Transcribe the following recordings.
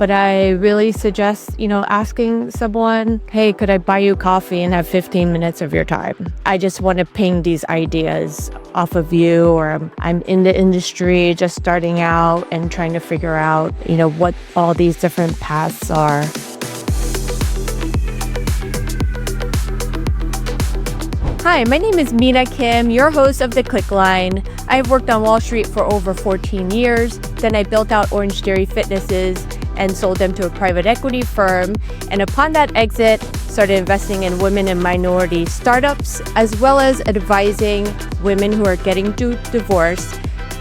but I really suggest, asking someone, hey, could I buy you coffee and have 15 minutes of your time? I just want to ping these ideas off of you, or I'm in the industry just starting out and trying to figure out, what all these different paths are. Hi, my name is Mina Kim, your host of the Klickline. I've worked on Wall Street for over 14 years. Then I built out Orange Theory Fitnesses and sold them to a private equity firm. And upon that exit, started investing in women and minority startups, as well as advising women who are getting divorced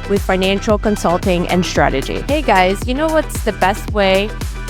with financial consulting and strategy. Hey guys, you know what's the best way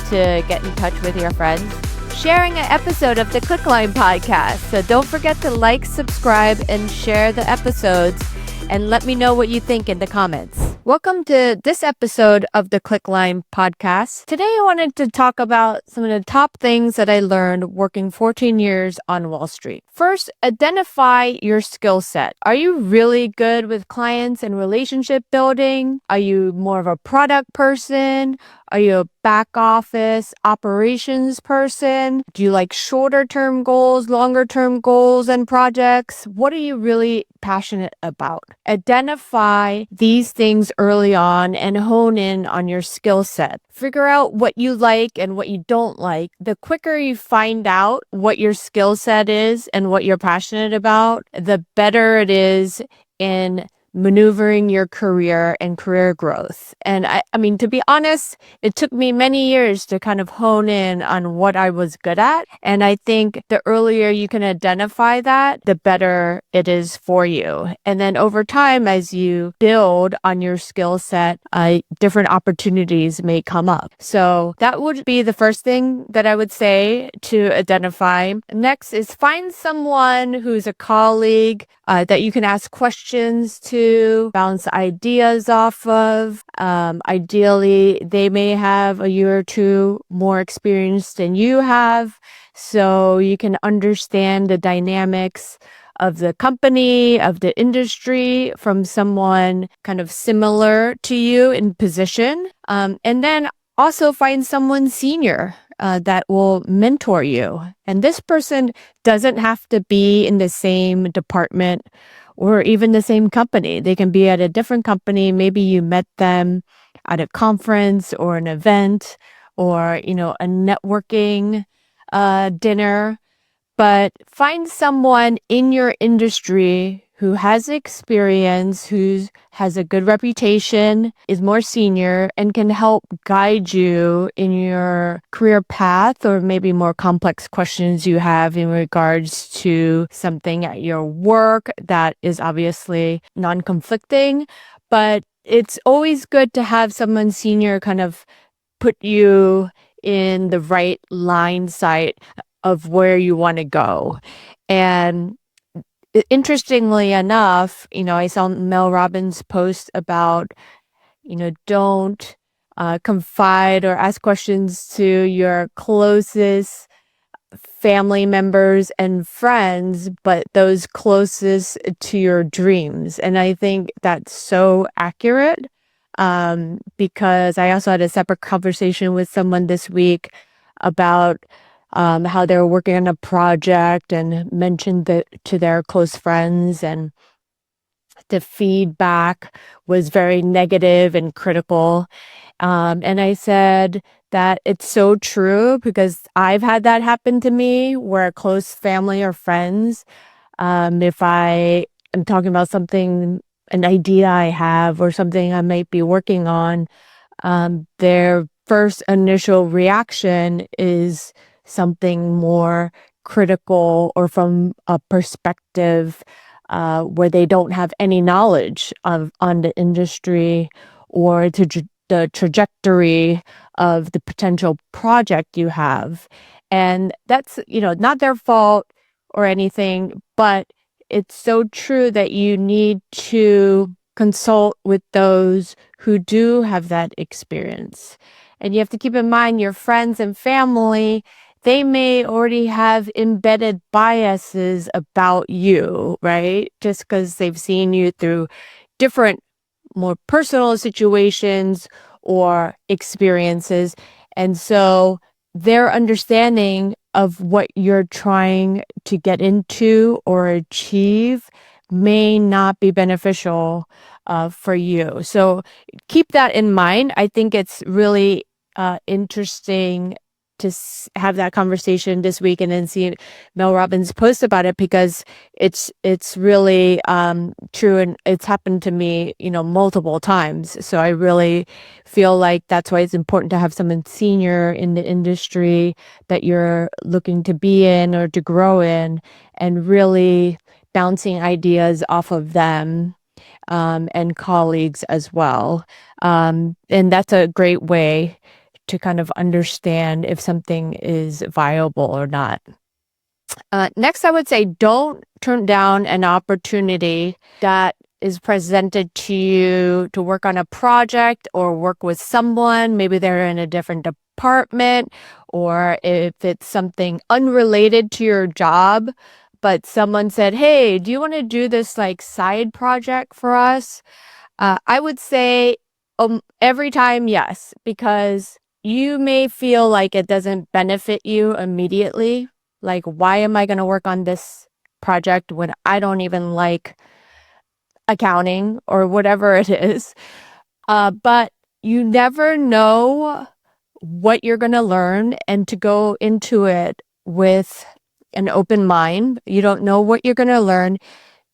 to get in touch with your friends? Sharing an episode of the Klickline podcast. So don't forget to like, subscribe, and share the episodes, and let me know what you think in the comments. Welcome to this episode of the Klickline podcast. Today I wanted to talk about some of the top things that I learned working 14 years on Wall Street. First, identify your skill set. Are you really good with clients and relationship building? Are you more of a product person? Are you a back office operations person? Do you like shorter term goals, longer term goals and projects? What are you really passionate about? Identify these things early on and hone in on your skill set. Figure out what you like and what you don't like. The quicker you find out what your skill set is and what you're passionate about, the better it is in maneuvering your career and career growth. And I mean, to be honest, it took me many years to kind of hone in on what I was good at. And I think the earlier you can identify that, the better it is for you. And then over time, as you build on your skill set, different opportunities may come up. So that would be the first thing that I would say to identify. Next is find someone who's a colleague that you can ask questions to, bounce ideas off of. Ideally, they may have a year or two more experience than you have, so you can understand the dynamics of the company, of the industry from someone kind of similar to you in position. And then also find someone senior that will mentor you. And this person doesn't have to be in the same department or even the same company. They can be at a different company. Maybe you met them at a conference or an event or, a networking dinner. But find someone in your industry who has experience, who has a good reputation, is more senior, and can help guide you in your career path or maybe more complex questions you have in regards to something at your work that is obviously non-conflicting. But it's always good to have someone senior kind of put you in the right line sight of where you want to go. And interestingly enough, I saw Mel Robbins' post about, don't confide or ask questions to your closest family members and friends, but those closest to your dreams. And I think that's so accurate because I also had a separate conversation with someone this week about how they were working on a project and mentioned that to their close friends, and the feedback was very negative and critical. And I said that it's so true because I've had that happen to me where close family or friends, if I am talking about something, an idea I have or something I might be working on, their first initial reaction is something more critical or from a perspective where they don't have any knowledge on the industry or the trajectory of the potential project you have. And that's, not their fault or anything, but it's so true that you need to consult with those who do have that experience. And you have to keep in mind your friends and family, they may already have embedded biases about you, right? Just because they've seen you through different, more personal situations or experiences. And so their understanding of what you're trying to get into or achieve may not be beneficial for you. So keep that in mind. I think it's really interesting to have that conversation this week and then see Mel Robbins post about it, because it's really true, and it's happened to me, multiple times. So I really feel like that's why it's important to have someone senior in the industry that you're looking to be in or to grow in, and really bouncing ideas off of them, and colleagues as well. And that's a great way to kind of understand if something is viable or not. Next, I would say don't turn down an opportunity that is presented to you to work on a project or work with someone. Maybe they're in a different department, or if it's something unrelated to your job, but someone said, "Hey, do you want to do this like side project for us?" I would say every time, yes, because you may feel like it doesn't benefit you immediately. Like, why am I going to work on this project when I don't even like accounting or whatever it is? But you never know what you're going to learn, and to go into it with an open mind. You don't know what you're going to learn.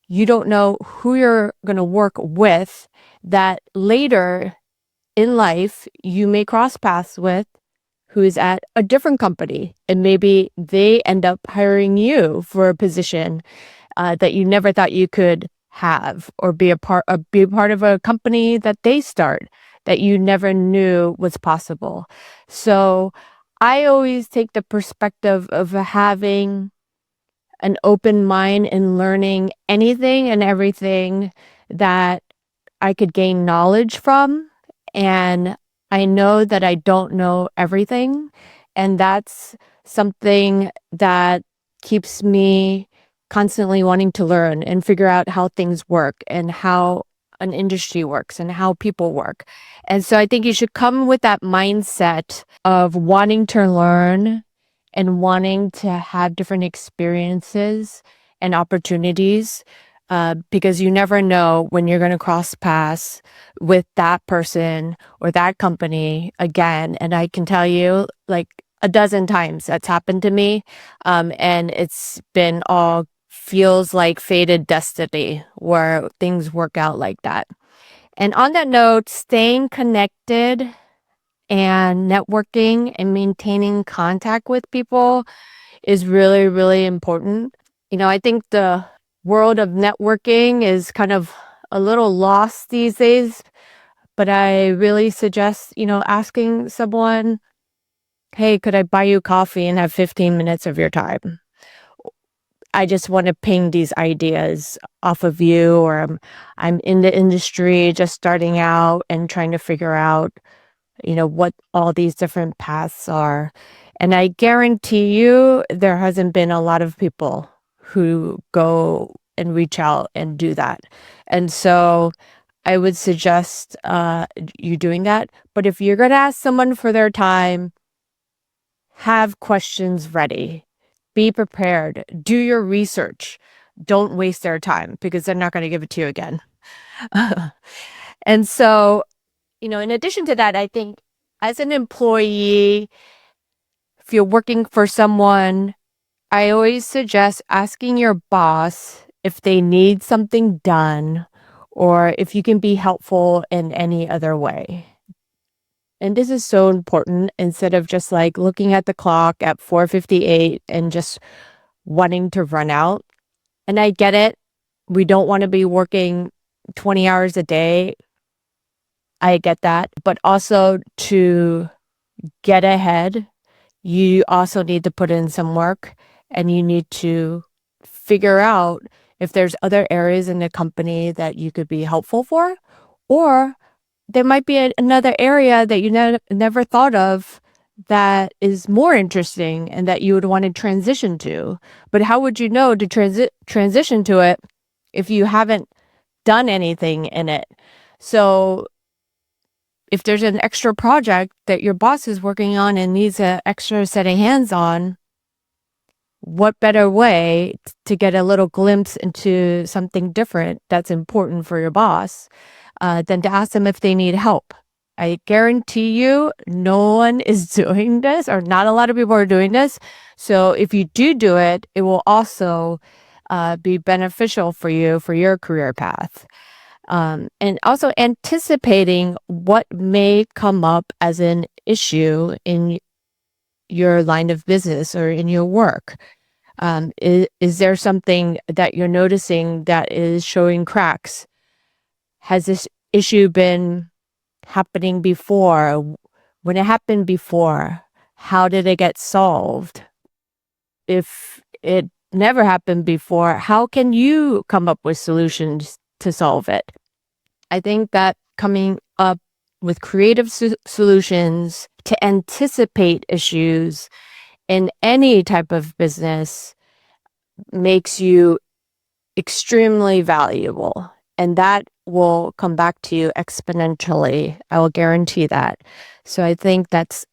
You don't know who you're going to work with, that later in life you may cross paths with, who is at a different company, and maybe they end up hiring you for a position that you never thought you could have, or be a part of a company that they start that you never knew was possible. So I always take the perspective of having an open mind and learning anything and everything that I could gain knowledge from. And I know that I don't know everything. And that's something that keeps me constantly wanting to learn and figure out how things work and how an industry works and how people work. And so I think you should come with that mindset of wanting to learn and wanting to have different experiences and opportunities, because you never know when you're going to cross paths with that person or that company again. And I can tell you, like, a dozen times that's happened to me. And it's been all feels like fated destiny where things work out like that. And on that note, staying connected and networking and maintaining contact with people is really, really important. I think the world of networking is kind of a little lost these days, but I really suggest, asking someone, "Hey, could I buy you coffee and have 15 minutes of your time? I just want to ping these ideas off of you," or I'm in the industry just starting out and trying to figure out, what all these different paths are. And I guarantee you there hasn't been a lot of people who go and reach out and do that. And so I would suggest you doing that. But if you're going to ask someone for their time, have questions ready. Be prepared. Do your research. Don't waste their time, because they're not going to give it to you again. And so, in addition to that, I think as an employee, if you're working for someone, I always suggest asking your boss if they need something done or if you can be helpful in any other way. And this is so important, instead of just like looking at the clock at 4:58 and just wanting to run out. And I get it. We don't want to be working 20 hours a day. I get that. But also, to get ahead, you also need to put in some work, and you need to figure out if there's other areas in the company that you could be helpful for, or there might be another area that you never thought of that is more interesting and that you would want to transition to. But how would you know to transition to it if you haven't done anything in it? So if there's an extra project that your boss is working on and needs an extra set of hands on, what better way to get a little glimpse into something different that's important for your boss than to ask them if they need help? I guarantee you no one is doing this, or not a lot of people are doing this. So if you do it, it will also be beneficial for you for your career path. And also anticipating what may come up as an issue in your line of business or in your work. Is there something that you're noticing that is showing cracks? Has this issue been happening before? When it happened before, how did it get solved? If it never happened before, how can you come up with solutions to solve it? I think that coming up with creative solutions to anticipate issues in any type of business makes you extremely valuable. And that will come back to you exponentially. I will guarantee that. So I think that's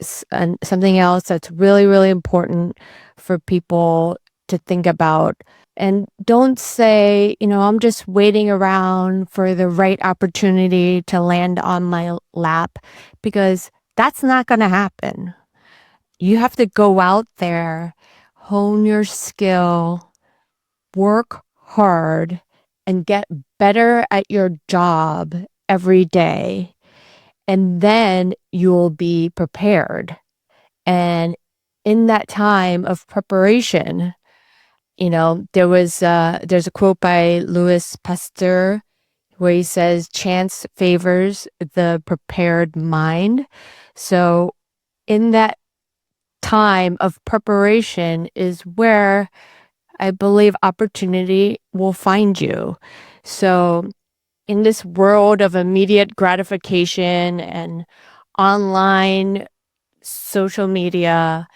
something else that's really, really important for people to think about. And don't say, I'm just waiting around for the right opportunity to land on my lap, because that's not going to happen. You have to go out there, hone your skill, work hard, and get better at your job every day. And then you'll be prepared. And in that time of preparation, there's a quote by Louis Pasteur where he says, chance favors the prepared mind. So in that time of preparation is where I believe opportunity will find you. So in this world of immediate gratification and online social media,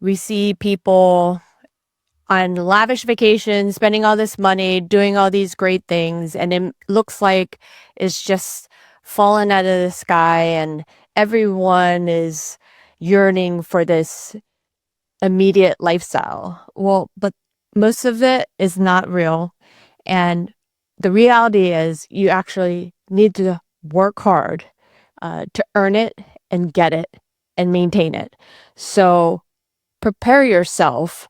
we see people on lavish vacations, spending all this money, doing all these great things, and it looks like it's just fallen out of the sky and everyone is yearning for this immediate lifestyle. Well, but most of it is not real. And the reality is you actually need to work hard to earn it and get it and maintain it. So prepare yourself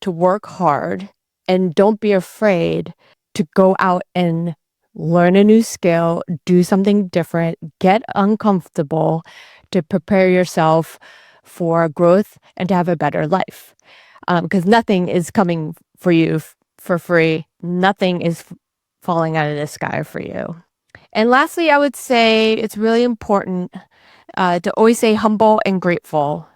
to work hard and don't be afraid to go out and learn a new skill, do something different, get uncomfortable to prepare yourself for growth and to have a better life. Because nothing is coming for you for free. Nothing is falling out of the sky for you. And lastly, I would say it's really important to always say humble and grateful,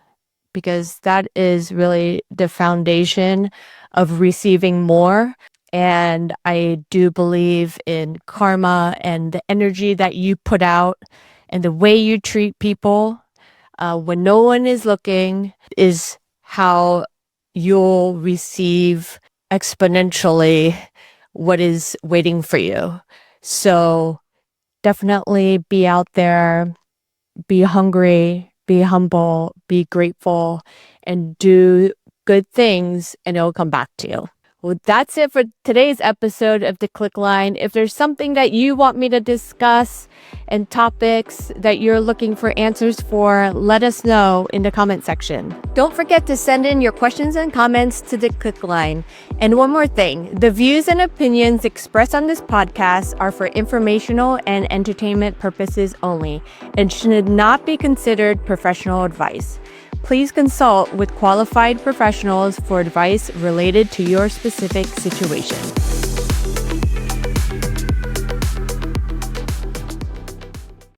because that is really the foundation of receiving more. And I do believe in karma and the energy that you put out and the way you treat people when no one is looking is how you'll receive exponentially what is waiting for you. So definitely be out there, be hungry, be humble, be grateful, and do good things, and it'll come back to you. Well, that's it for today's episode of the Klickline. If there's something that you want me to discuss and topics that you're looking for answers for, let us know in the comment section. Don't forget to send in your questions and comments to the Klickline. And one more thing, the views and opinions expressed on this podcast are for informational and entertainment purposes only and should not be considered professional advice. Please consult with qualified professionals for advice related to your specific situation.